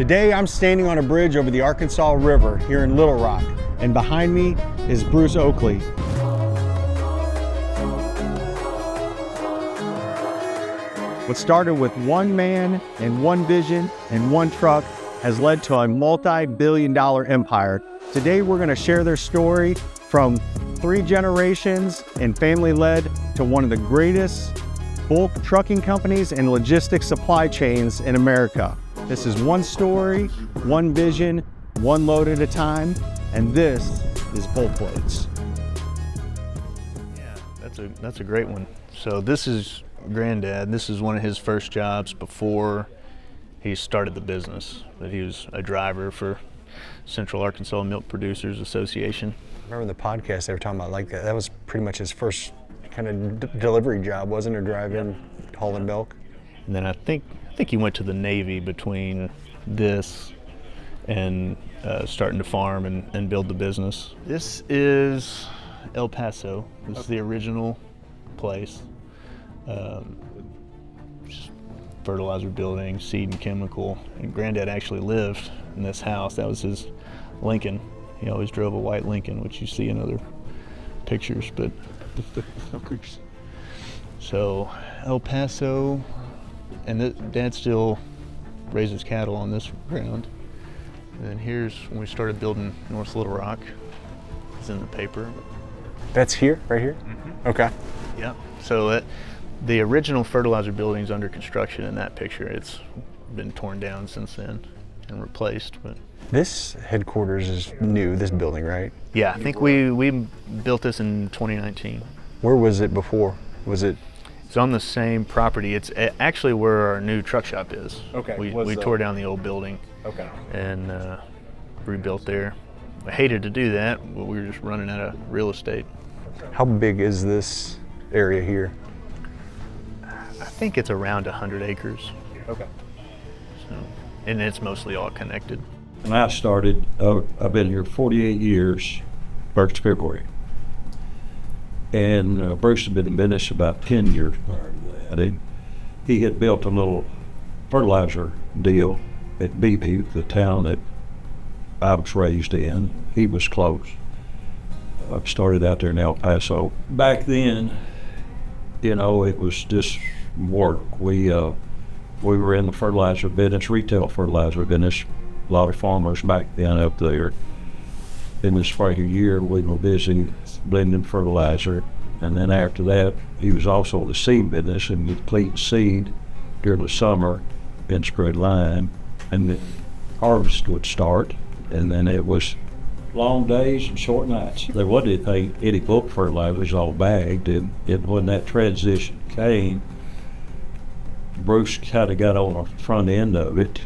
Today I'm standing on a bridge over the Arkansas River here in Little Rock, and behind me is Bruce Oakley. What started with one man and one vision and one truck has led to a multi-billion-dollar empire. Today we're going to share their story from 3 generations and family-led to one of the greatest bulk trucking companies and logistics supply chains in America. This is one story, one vision, one load at a time, and this is BulkLoads. Yeah, that's a great one. So this is Granddad. This is one of his first jobs before he started the business. But he was a driver for Central Arkansas Milk Producers Association. I remember the podcast they were talking about, like that was pretty much his first kind of delivery job, wasn't it? Driving, hauling milk. And then I think he went to the Navy between this and starting to farm and build the business. This is El Paso. This is the original place. Fertilizer building, seed and chemical. And Granddad actually lived in this house. That was his Lincoln. He always drove a white Lincoln, which you see in other pictures. But so El Paso, and Dad still raises cattle on this ground. And then here's when we started building North Little Rock. It's in the paper. That's here, right here? Mm-hmm. Okay. Yeah. So the original fertilizer building's under construction in that picture. It's been torn down since then and replaced. But this headquarters is new, this building, right? Yeah, I think we built this in 2019. Where was it before? Was it? It's on the same property. It's actually where our new truck shop is. Okay. We tore down the old building. Okay. And rebuilt there. I hated to do that, but we were just running out of real estate. How big is this area here? I think it's around 100 acres. Okay. So, and it's mostly all connected. When I started, I've been here 48 years, first February. And Bruce had been in business about 10 years prior to that. He had built a little fertilizer deal at Beebe, the town that I was raised in. He was close. I started out there in El Paso. Back then, you know, it was just work. We were in the fertilizer business, retail fertilizer business. A lot of farmers back then up there. In the spring of the year, we were busy blending fertilizer. And then after that, he was also the seed business and we'd clean seed during the summer and spread lime. And the harvest would start. And then it was long days and short nights. There wasn't any bulk fertilizer, it was all bagged. And when that transition came, Bruce kind of got on the front end of it.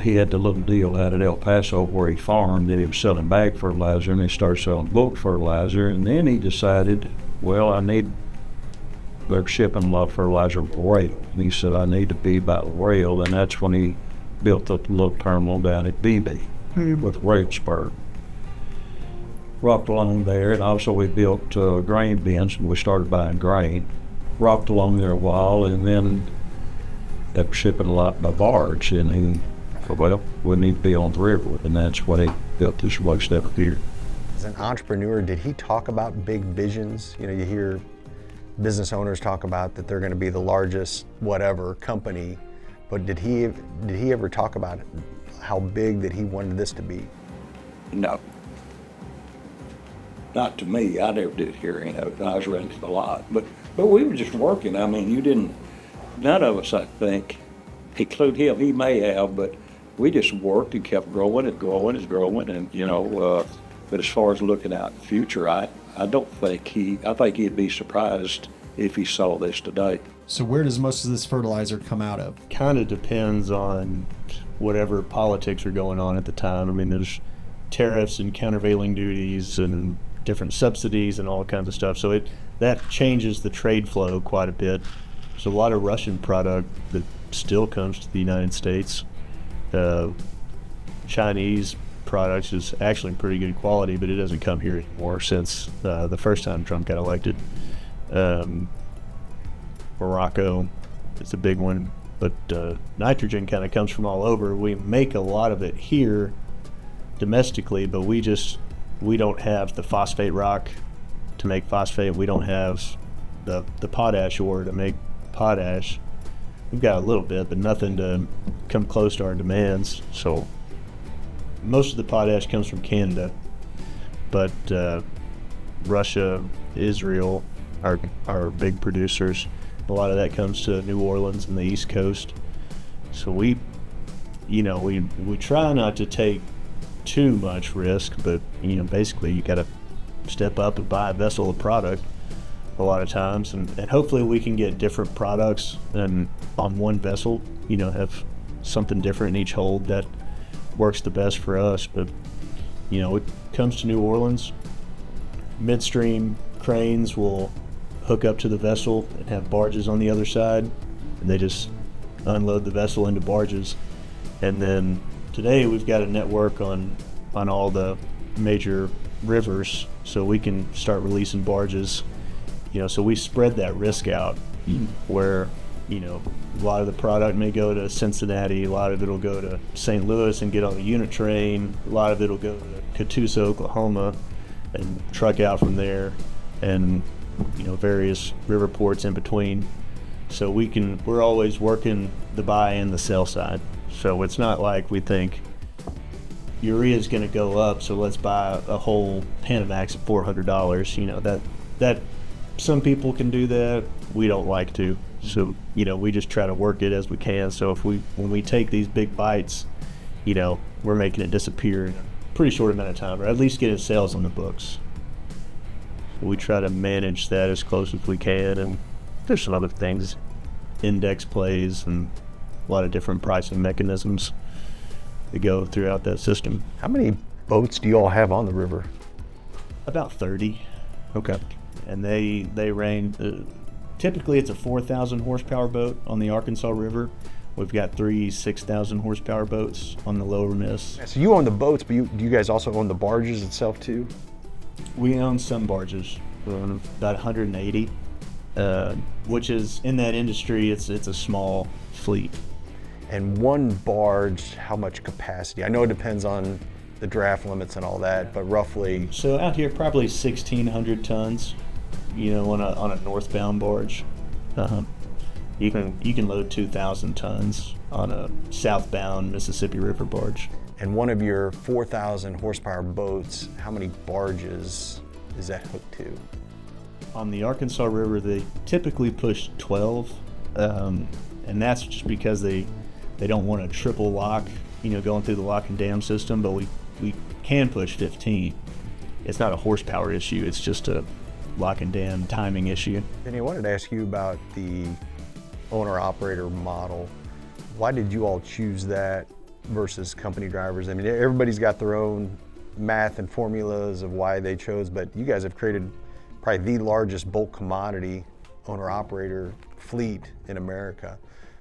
He had the little deal out at El Paso where he farmed, and he was selling bag fertilizer, and he started selling bulk fertilizer. And then he decided, well, they're shipping a lot of fertilizer by rail. And he said, I need to be by the rail, and that's when he built the little terminal down at Beebe with rail spur. Rocked along there, and also we built grain bins, and we started buying grain. Rocked along there a while, and then they were shipping a lot by barge, and he said, well, we need to be on the river, and that's when he built this place down here. As an entrepreneur, did he talk about big visions? You know, you hear business owners talk about that they're going to be the largest whatever company, but did he ever talk about how big that he wanted this to be? No. Not to me. I never did hear any of it. I was renting a lot. But we were just working. I mean, none of us, I think, include him, he may have, but we just worked and kept growing and growing and growing. And, you know, but as far as looking out in the future, I think he'd be surprised if he saw this today. So where does most of this fertilizer come out of? Kind of depends on whatever politics are going on at the time. I mean, there's tariffs and countervailing duties and different subsidies and all kinds of stuff. So that changes the trade flow quite a bit. There's a lot of Russian product that still comes to the United States. Chinese products is actually pretty good quality, but it doesn't come here anymore since the first time Trump got elected. Morocco, it's a big one. But nitrogen kind of comes from all over. We make a lot of it here domestically, but we don't have the phosphate rock to make phosphate. We don't have the potash ore to make potash. We've got a little bit, but nothing to come close to our demands. So most of the potash comes from Canada, but Russia, Israel are big producers. A lot of that comes to New Orleans and the East Coast. So we try not to take too much risk, but basically you got to step up and buy a vessel of product a lot of times, and hopefully we can get different products and on one vessel, have something different in each hold that works the best for us. But it comes to New Orleans, midstream cranes will hook up to the vessel and have barges on the other side, and they just unload the vessel into barges. And then today we've got a network on all the major rivers, so we can start releasing barges. So we spread that risk out, where a lot of the product may go to Cincinnati, a lot of it will go to St. Louis and get on the unit train, a lot of it will go to Catoosa, Oklahoma, and truck out from there, and various river ports in between. So we're always working the buy and the sell side. So it's not like we think urea is going to go up, so let's buy a whole Panamax at $400. That some people can do that. We don't like to. So we just try to work it as we can. So when we take these big bites, we're making it disappear in a pretty short amount of time, or at least getting sales on the books. We try to manage that as close as we can, and there's some other things, index plays, and a lot of different pricing mechanisms that go throughout that system. How many boats do you all have on the river? About 30. Okay. And they range, typically it's a 4,000 horsepower boat on the Arkansas River. We've got 3 6,000 horsepower boats on the Lower Miss. So you own the boats, but do you guys also own the barges itself too? We own some barges. We own about 180, which is, in that industry, it's a small fleet. And one barge, how much capacity? I know it depends on the draft limits and all that, but roughly. So out here, probably 1,600 tons, on a northbound barge. You can load 2,000 tons on a southbound Mississippi River barge. And one of your 4,000 horsepower boats, how many barges is that hooked to? On the Arkansas River, they typically push 12, and that's just because they don't want a triple lock, going through the lock and dam system, but we can push 15. It's not a horsepower issue, it's just a lock and dam timing issue. And I wanted to ask you about the owner-operator model. Why did you all choose that versus company drivers? I mean, everybody's got their own math and formulas of why they chose, but you guys have created probably the largest bulk commodity owner-operator fleet in America.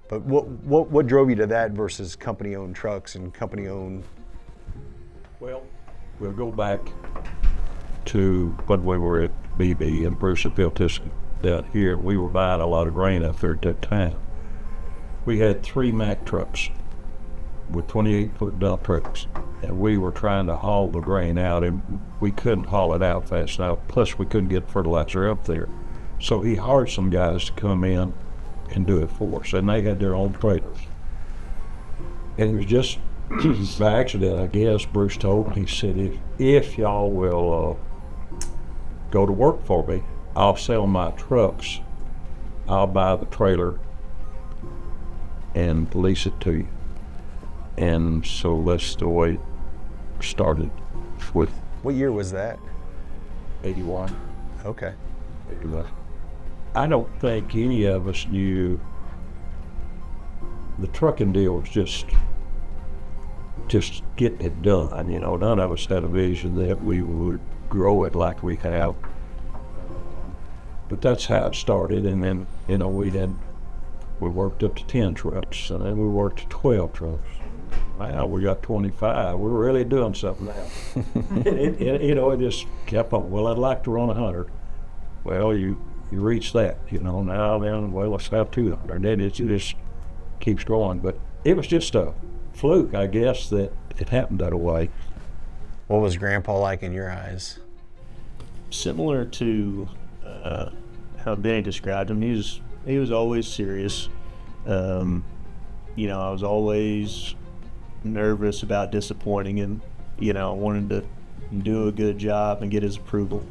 But what drove you to that versus company-owned trucks and company-owned? Well, we'll go back to when we were at BB and Bruce had built this down here. We were buying a lot of grain up there at that time. We had 3 Mack trucks with 28-foot dump trucks, and we were trying to haul the grain out, and we couldn't haul it out fast enough. Plus, we couldn't get fertilizer up there. So he hired some guys to come in and do it for us, and they had their own trailers. And it was just by accident, I guess. Bruce told me, he said, if y'all will go to work for me, I'll sell my trucks, I'll buy the trailer and lease it to you. And so that's the way it started with. What year was that? 81. Okay. 81. I don't think any of us knew the trucking deal was just getting it done. None of us had a vision that we would grow it like we have. But that's how it started, and then we worked up to 10 trucks, and then we worked to 12 trucks. Now we got 25. We're really doing something now. It just kept on. Well, I'd like to run 100. Well, you reach that, now then, well, let's have 200. Then it's just keeps growing. But it was just a fluke, I guess, that it happened that way. What was Grandpa like in your eyes? Similar to how Benny described him, he was always serious. I was always nervous about disappointing him. I wanted to do a good job and get his approval.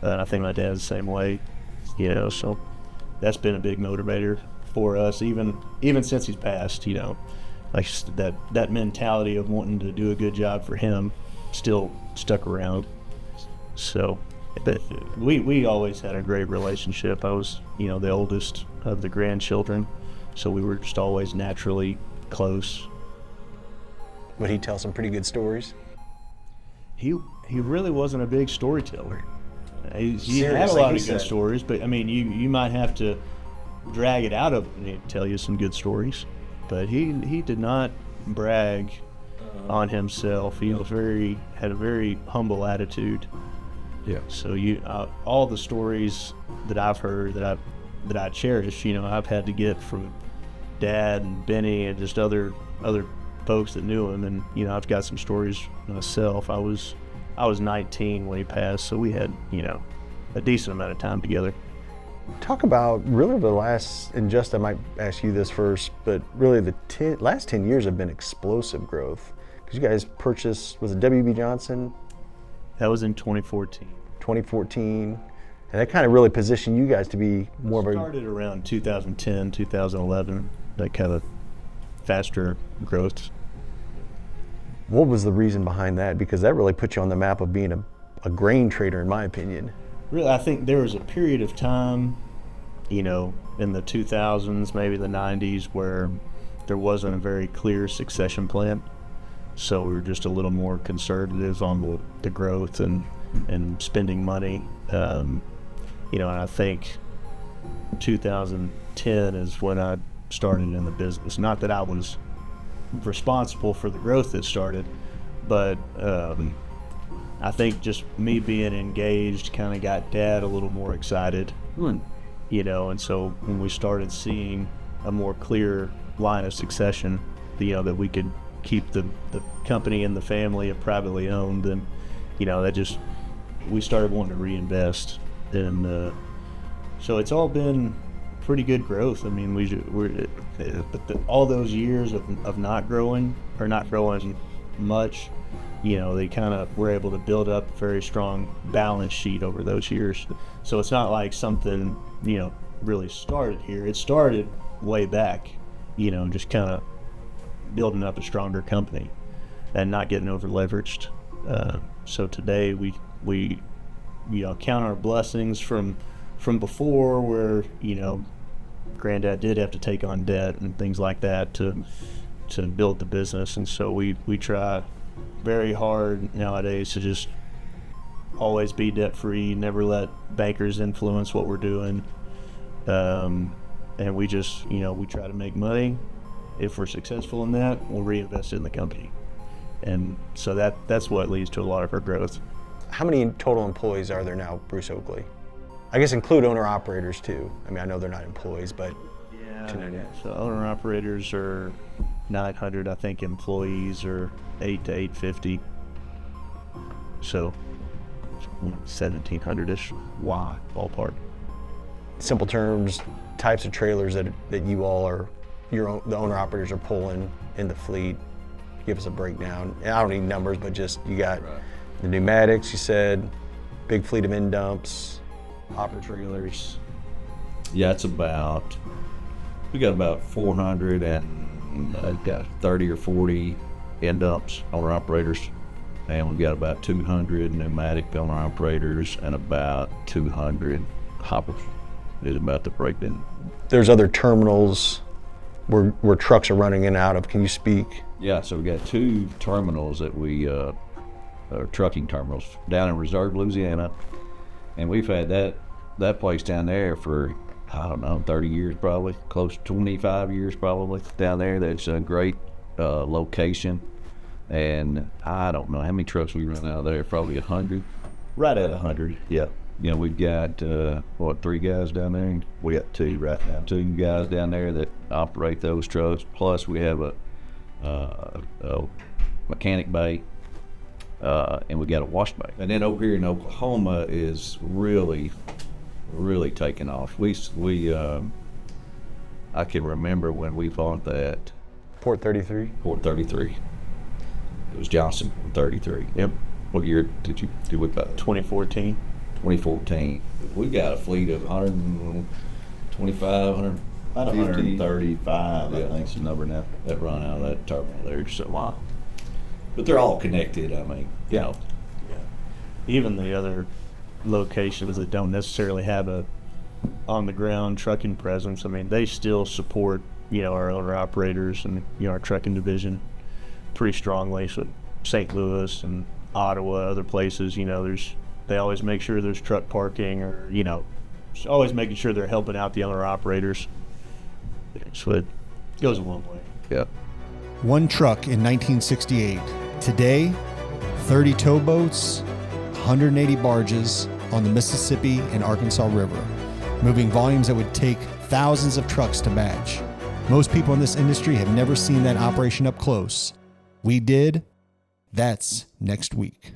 And I think my dad's the same way. So that's been a big motivator for us, even since he's passed. Like that mentality of wanting to do a good job for him still stuck around. So, but we always had a great relationship. I was, the oldest of the grandchildren, so we were just always naturally close. Would he tell some pretty good stories? He really wasn't a big storyteller. He Serious, had a like lot he of good said. stories, but I mean, you might have to drag it out of him to tell you some good stories. But he did not brag on himself. He was had a very humble attitude. Yeah. So all the stories that I've heard that I cherish, I've had to get from Dad and Benny and just other folks that knew him, and I've got some stories myself. I was 19 when he passed, so we had a decent amount of time together. Talk about really the last, and just I might ask you this first, but really the last 10 years have been explosive growth. Because you guys purchased, was it W.B. Johnson? That was in 2014. 2014. And that kind of really positioned you guys to be more of a... Started around 2010, 2011, that kind of faster growth. What was the reason behind that? Because that really put you on the map of being a grain trader, in my opinion. Really, I think there was a period of time, in the 2000s, maybe the 90s, where there wasn't a very clear succession plan. So we were just a little more conservative on the growth and spending money. And I think 2010 is when I started in the business. Not that I was responsible for the growth that started, but I think just me being engaged kind of got Dad a little more excited, and so when we started seeing a more clear line of succession, that we could keep the company and the family privately owned, and we started wanting to reinvest, and so it's all been pretty good growth. I mean, all those years of not growing much, they kind of were able to build up a very strong balance sheet over those years. So it's not like something, really started here. It started way back, just kind of building up a stronger company and not getting over leveraged. So today we count our blessings from before, where, Granddad did have to take on debt and things like that to build the business. And so we try very hard nowadays to just always be debt free, never let bankers influence what we're doing, and we just we try to make money. If we're successful in that, we'll reinvest it in the company, and so that's what leads to a lot of our growth. How many total employees are there now, Bruce Oakley? I guess include owner-operators too. I mean, I know they're not employees, but... Yeah, so owner-operators are 900, I think employees are 8 to 850. So 1,700-ish wide ballpark. Simple terms, types of trailers that you all are, the owner-operators are pulling in the fleet. Give us a breakdown. And I don't need numbers, but just you got the pneumatics, you said, big fleet of end dumps, hopper trailers. Yeah, we got about 400 and got 30 or 40 end dumps owner operators, and we've got about 200 pneumatic owner operators and about 200 hoppers. Is about the breakdown. There's other terminals where trucks are running in and out of. Can you speak? Yeah, so we got 2 terminals that we are trucking terminals down in Reserve, Louisiana, and we've had that place down there for, I don't know, 30 years probably, close to 25 years probably down there. That's a great location, and I don't know how many trucks we run out of there, probably 100, right at 100, yeah. we've got, 3 guys down there? We got 2 right now. 2 guys down there that operate those trucks. Plus we have a mechanic bay, and we got a wash bay. And then over here in Oklahoma is really taking off. I can remember when we bought that Port 33. Port 33. It was Johnson 33. Yep. What year did you do it by? 2014. 2014. We got a fleet of 125, About 135, Yeah, I think is the number now. that run out of that terminal there. So wow. But they're all connected. I mean, Yeah. Even the other locations that don't necessarily have a on the ground trucking presence, I mean, they still support, our owner operators and, our trucking division pretty strongly. So St. Louis and Ottawa, other places, they always make sure there's truck parking or, always making sure they're helping out the owner operators. So it goes a long way. yeah. One truck in 1968. Today, 30 towboats, 180 barges on the Mississippi and Arkansas River, moving volumes that would take thousands of trucks to match. Most people in this industry have never seen that operation up close. We did. That's next week.